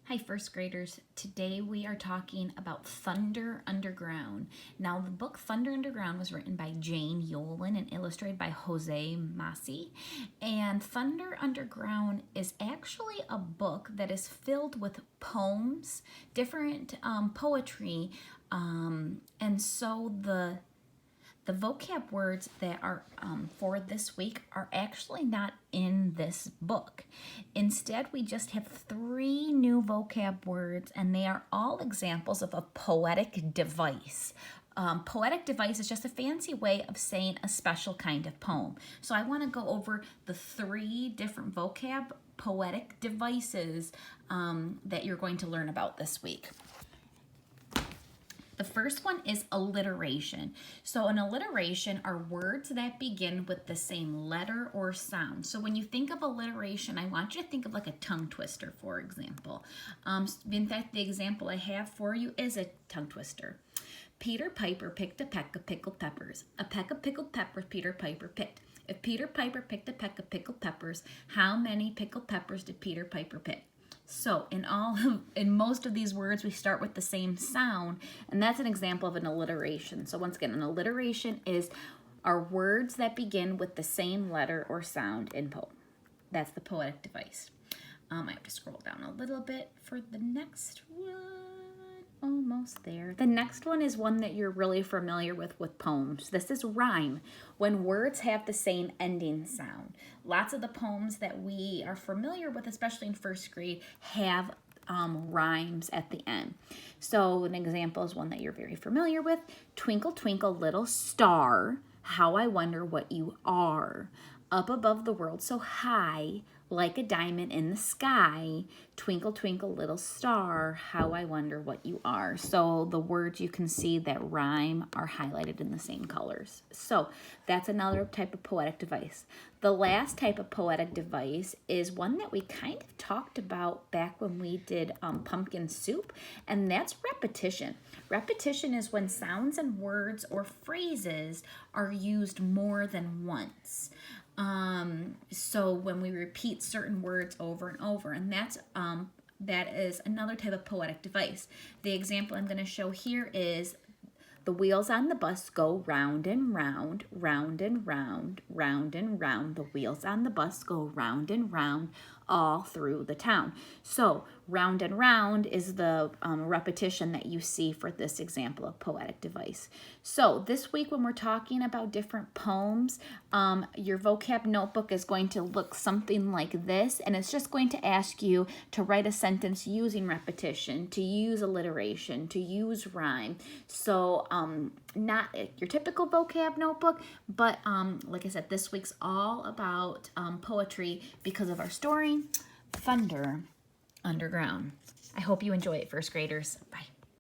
Hi, first graders. Today we are talking about Thunder Underground. Now, the book Thunder Underground was written by Jane Yolen and illustrated by Jose Masi. And Thunder Underground is actually a book that is filled with poems, different poetry, and so the vocab words that are for this week are actually not in this book. Instead, we just have 3 new vocab words, and they are all examples of a poetic device. Poetic device is just a fancy way of saying a special kind of poem. So I want to go over the 3 different vocab poetic devices that you're going to learn about this week. The first one is alliteration. So an alliteration are words that begin with the same letter or sound. So when you think of alliteration, I want you to think of like a tongue twister, for example. In fact, the example I have for you is a tongue twister. Peter Piper picked a peck of pickled peppers. A peck of pickled peppers Peter Piper picked. If Peter Piper picked a peck of pickled peppers, how many pickled peppers did Peter Piper pick? So in most of these words, we start with the same sound, and that's an example of an alliteration. So once again, an alliteration are words that begin with the same letter or sound in poem. That's the poetic device. I have to scroll down a little bit for the next one. Almost there. The next one is one that you're really familiar with poems. This is rhyme, when words have the same ending sound. Lots of the poems that we are familiar with, especially in first grade, have rhymes at the end. So an example is one that you're very familiar with. Twinkle, twinkle, little star, how I wonder what you are. Up above the world so high, like a diamond in the sky, twinkle, twinkle, little star, how I wonder what you are. So the words you can see that rhyme are highlighted in the same colors. So that's another type of poetic device. The last type of poetic device is one that we kind of talked about back when we did pumpkin soup, and that's repetition. Repetition is when sounds and words or phrases are used more than once. So when we repeat certain words over and over, and that is another type of poetic device. The example I'm going to show here is the wheels on the bus go round and round, round and round, round and round. The wheels on the bus go round and round all through the town. So round and round is the repetition that you see for this example of poetic device. So this week when we're talking about different poems, your vocab notebook is going to look something like this, and it's just going to ask you to write a sentence using repetition, to use alliteration, to use rhyme. So not your typical vocab notebook, but like I said, this week's all about poetry because of our story, Thunder Underground. I hope you enjoy it, first graders. Bye.